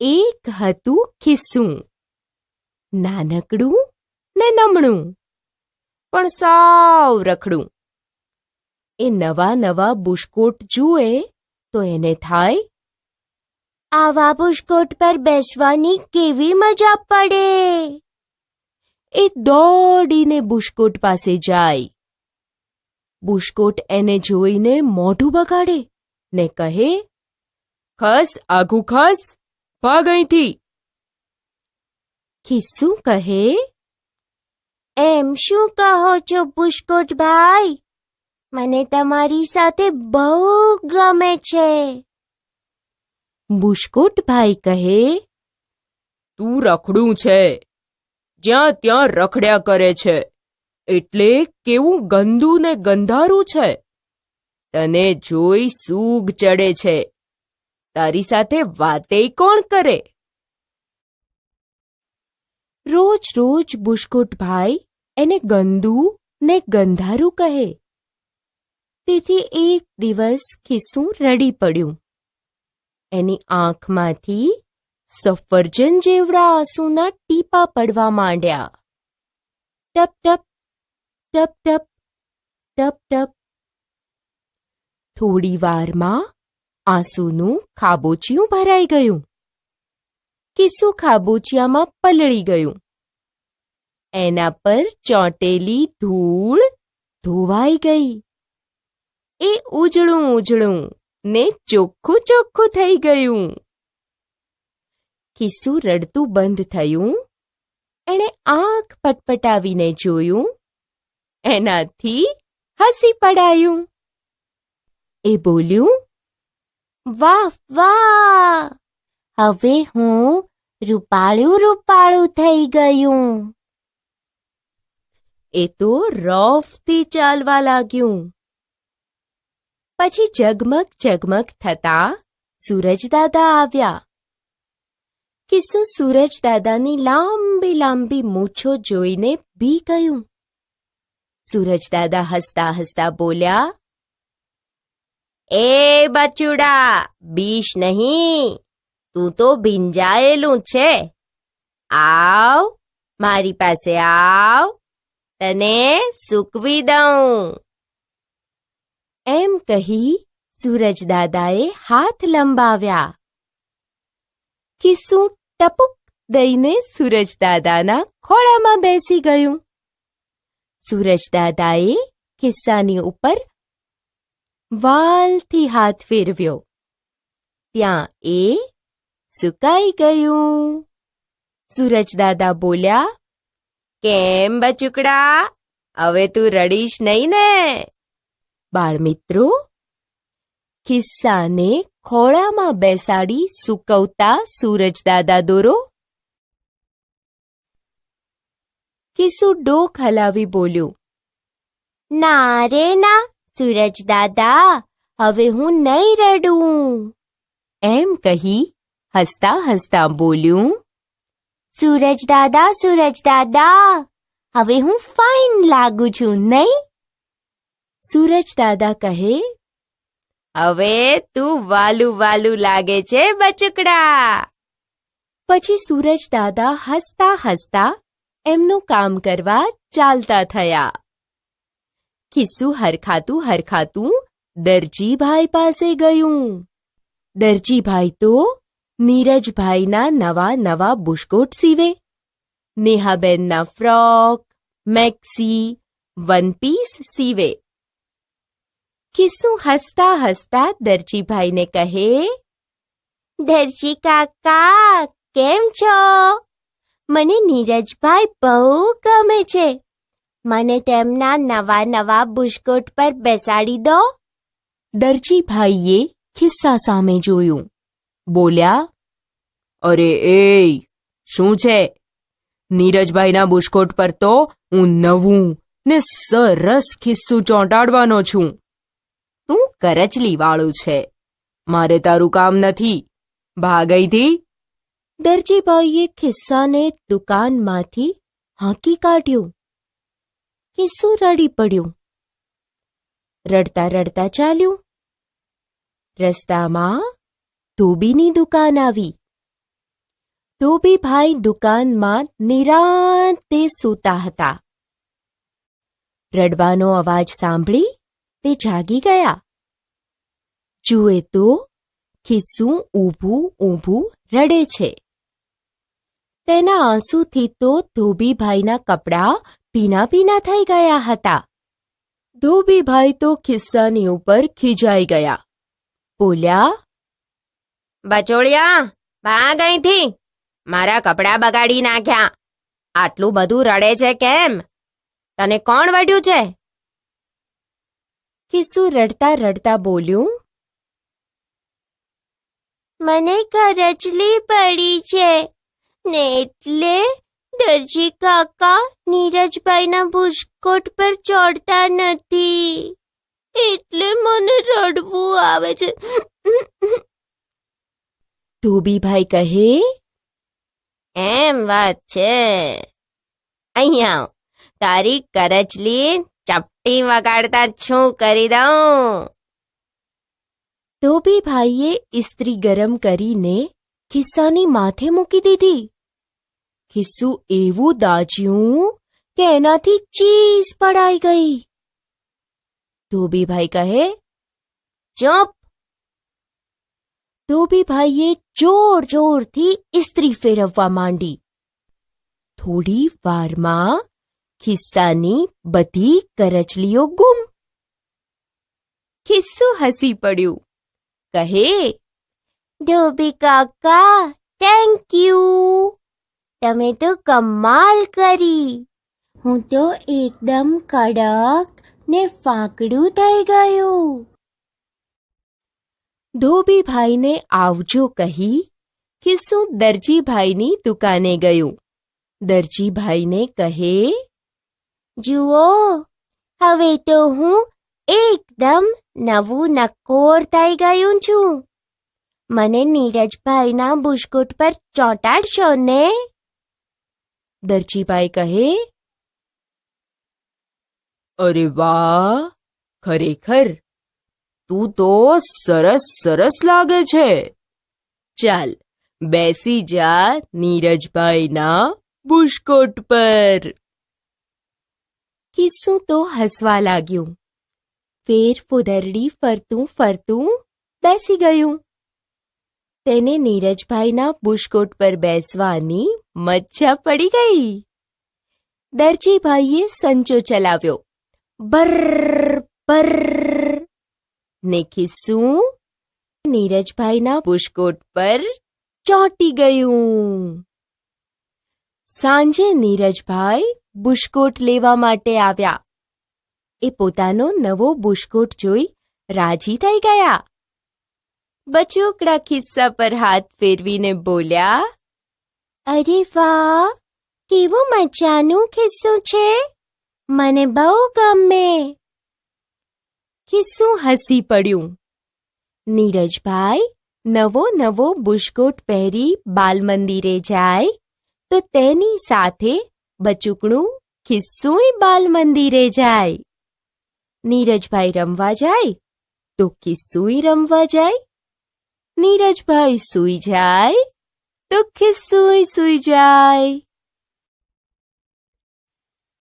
એક હતું ખિસ્સું, નાનકડું ને નમણું, પણ સાવ રખડું. એ નવા નવા બુશકોટ જુએ તો એને થાય, આવા બુશકોટ પર બેસવાની કેવી મજા પડે. એ દોડીને બુશકોટ પાસે જાય. બુશકોટ એને જોઈને મોઢું બગાડે ને કહે, ખસ આઘું ખસ, ભાગ અહીંથી. ખિસ્સું કહે, એમ શું કહો છો બુશકોટ ભાઈ? મને તમારી સાથે બહુ ગમે છે. બુશકોટ ભાઈ કહે, તું રખડું છે, જ્યાં ત્યાં રખડ્યા કરે છે, એટલે કેવું ગંદુ ને ગંધારું છે. તને જોઈ સૂગ ચડે છે, તારી સાથે વાતેય કોણ કરે? રોજ રોજ બુશકોટ ભાઈ એને ગંદુ ને ગંધારું કહે. તેથી એક દિવસ ખિસ્સું રડી પડ્યું. એની આંખમાંથી સફરજન જેવડા આંસુના ટીપા પડવા માંડ્યા. ટપ ટપ ટપ ટપ ટપ ટપ. થોડી વારમાં આંસુનું ખાબોચિયું ભરાઈ ગયું. ખિસ્સું ખાબોચિયામાં પલળી ગયું. એના પર ચોંટેલી ધૂળ ધોવાઈ ગઈ. એ ઉજળું ઉજળું ને ચોખ્ખું ચોખ્ખું થઈ ગયું. ખિસ્સું રડતું બંધ થયું. એણે આંખ પટપટાવીને જોયું. એનાથી હસી પડાયું. એ બોલ્યું, વાહ વાહ, હવે હું રૂપાળું રૂપાળું થઈ ગયું. એ તો રોફથી ચાલવા લાગ્યું. પછી ઝગમગ ઝગમગ થતા સૂરજદાદા આવ્યા. ખિસ્સું સૂરજદાદાની લાંબી લાંબી મૂછો જોઈને બી ગયું. સૂરજદાદા હસતા હસતા બોલ્યા, એ બચુડા, બીશ નહીં, તું તો ભીંજાયેલું છે. આવ, મારી પાસે આવ, તને સૂકવી દઉં. એમ કહી સૂરજદાદાએ હાથ લંબાવ્યા. ખિસ્સું ટપુક દઈને સૂરજદાદાના ખોળામાં બેસી ગયું. સૂરજદાદાએ ખિસ્સાની ઉપર વાલથી હાથ ફેરવ્યો. ત્યાં એ સુકાઈ ગયું. સૂરજદાદા બોલ્યા, કેમ બચુકડા, હવે તું રડીશ નહીં ને? બાળમિત્રો, ખિસ્સાને ખોળામાં બેસાડી સૂકવતા સૂરજદાદા દોરો. ખિસ્સું ડોક હલાવી બોલ્યું, ના રે ના, સૂરજદાદા, હવે હું નહીં રડું. એમ કહી હસતા હસતા બોલ્યું, સૂરજદાદા, સૂરજદાદા, હવે હું ફાઇન લાગુ છું નહીં? સૂરજદાદા કહે, હવે તું વાલું વાલું લાગે છે બચુકડા. પછી સૂરજદાદા હસતા હસતા એમનું કામ કરવા ચાલતા થયા. ખિસ્સું હરખાતું હરખાતું દરજીભાઈ પાસે ગયું. દરજીભાઈ તો નીરજભાઈના નવા નવા બુશકોટ સીવે, નેહાબેનના ફ્રોક, મેક્સી, વનપીસ સીવે. ખિસ્સું હસતા હસતા દરજીભાઈને કહે, દરજી કાકા, કેમ છો? મને નીરજભાઈ બહુ ગમે છે. મને તેમના નવા નવા બુશકોટ પર બેસાડી દો. દરજીભાઈએ ખિસ્સા સામે જોયું. બોલ્યા, અરે એ શું છે? નીરજભાઈના બુશકોટ પર તો હું નવું ને સરસ ખિસ્સું ચોંટાડવાનો છું. તું કરચલી વાળું છે, મારે તારું કામ નથી, ભાગ અહીંથી. દરજીભાઈએ ખિસ્સાને દુકાનમાંથી હાંકી કાઢ્યું. ખિસ્સું રડી પડ્યું. રડતા રડતા ચાલ્યું. રસ્તામાં ધોબીની દુકાન આવી. ધોબીભાઈ દુકાનમાં નિરાંતે સૂતા હતા. રડવાનો અવાજ સાંભળી તે જાગી ગયા. જુએ તો ખિસ્સું ઊભું ઊભું રડે છે. તેના આંસુથી તો ધોબીભાઈના કપડાં ભીના ભીના થઈ ગયા હતા. ધોબીભાઈ તો ખિસ્સાની ઉપર ખીજાઈ ગયા. બોલ્યા, બચોળિયા, ભાગ અહીંથી. મારા કપડાં બગાડી નાખ્યા. આટલું બધું રડે છે કેમ? તને કોણ વઢ્યું છે? ખિસ્સું રડતા રડતા બોલ્યું, મને કરચલી પડી છે ને એટલે દરજી કાકા નીરજભાઈના બુસ્કોટ પર ચોડતા નથી, એટલે મને રડવું આવે છે. ધોબીભાઈ કહે, એમ વાત છે. અહીંયા આવ. તારી કરચલી ચપટી વગાડતા શું કરી દઉં? ધોબીભાઈએ ઇસ્ત્રી ગરમ કરીને ખિસ્સાની માથે મૂકી દીધી. ખિસ્સું એવું દાઝ્યું કે એનાથી ચીસ પડાઈ ગઈ. ધોબીભાઈ કહે, ચૂપ. ધોબીભાઈએ જોર જોરથી ઇસ્ત્રી ફેરવવા માંડી. થોડી વારમાં ખિસ્સાની બધી કરચલીઓ ગુમ. ખિસ્સું હસી પડ્યું. કહે, ધોબી કાકા, થેન્ક યુ. તમે તો કમાલ કરી. હું તો એકદમ કડક ને ફાંકડું થઈ ગયું. ધોબીભાઈને આવજો કહી ખિસ્સું દરજીભાઈની દુકાને ગયું. દરજીભાઈને કહે, જુઓ, હવે તો હું એકદમ નવું નક્કોર થઈ ગયું છું. મને નીરજભાઈના બુસ્કોટ પર ચોંટાડશો ને? દરજીભાઈ કહે, અરે વાહ, ખરેખર તું તો સરસ સરસ લાગે છે. ચાલ બેસી જા નીરજભાઈના બુસ્કોટ પર. ખિસ્સું તો હસવા લાગ્યું. ફેર ફુદરડી ફરતું ફરતું બેસી ગયું. તેને નીરજભાઈના બુસ્કોટ પર બેસવાની મજા પડી ગઈ. દરજીભાઈએ સંચો ચલાવ્યો. બર્ર બર્ર ને ખિસ્સું નીરજભાઈના બુસ્કોટ પર ચોંટી ગયું. સાંજે નીરજભાઈ બુસ્કોટ લેવા માટે આવ્યા. એ પોતાનો નવો બુસ્કોટ જોઈ રાજી થઈ ગયા. બચોકડા ખિસ્સા પર હાથ ફેરવીને બોલ્યા, અરે વાહ, કેવું મજાનું ખિસ્સું છે. મને બહુ ગમે. ખિસ્સું હસી પડ્યું. નીરજભાઈ નવો નવો બુસ્કોટ પહેરી બાલમંદિરે જાય તો તેની સાથે બચુકડું ખિસ્સુંય બાલમંદિરે જાય. નીરજભાઈ રમવા જાય તો ખિસ્સુંય રમવા જાય. નીરજભાઈ સૂઈ જાય તો ખિસ્સુંય સૂઈ જાય.